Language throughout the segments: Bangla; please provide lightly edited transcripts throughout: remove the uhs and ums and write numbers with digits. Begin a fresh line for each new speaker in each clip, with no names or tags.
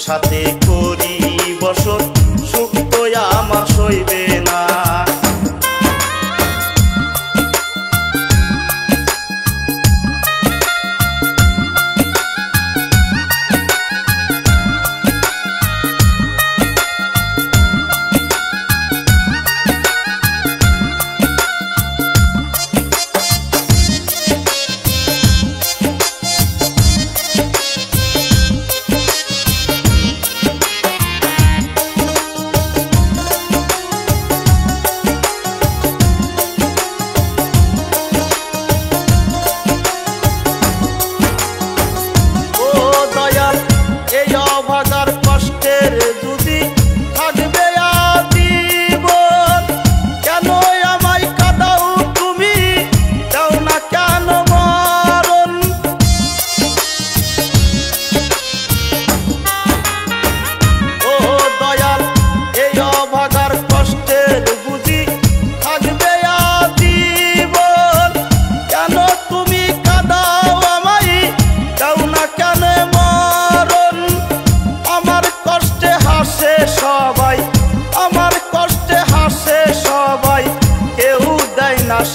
সাথে করি বসত, সুখ তো আমার সইবে না।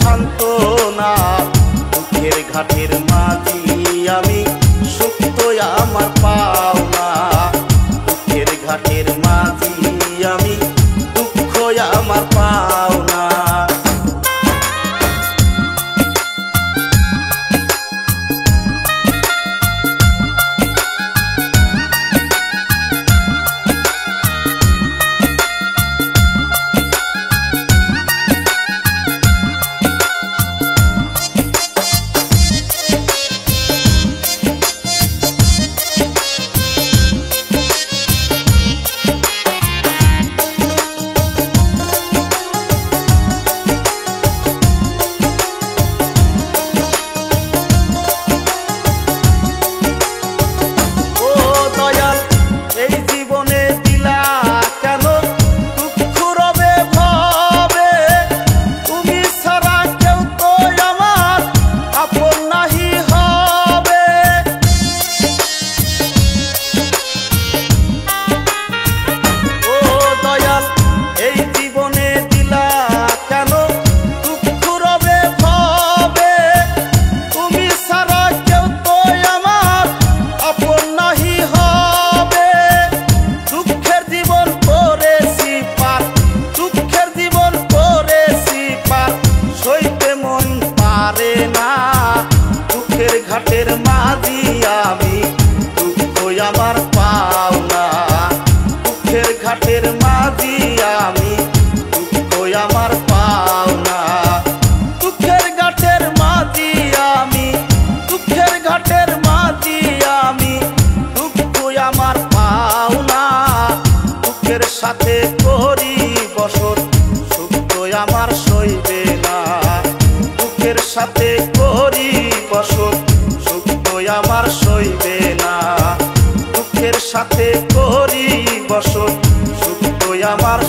সান্ত্বনা দুঃখের ঘাটের মাঝি আমি, সুখ তো আমার পাওনা। দুঃখের ঘাটের মাঝি আমি, দুঃখ আমার পাওনা। ঘাটের মাঝি আমি, দুঃখ আমার পাওনা। দুঃখের ঘাটের মাঝি আমি, দুঃখ আমার পাওনা। দুঃখের ঘাটের মাঝি আমি, দুঃখের ঘাটের মাঝি আমি, দুঃখ আমার পাওনা। দুঃখের সাথে করি বসত, সুখ তো আমার সইবে না। দুঃখের সাথে করি বসত, সুখ তো আমার সইবে না। দুঃখের সাথে করি বসত, সুখ তো আমার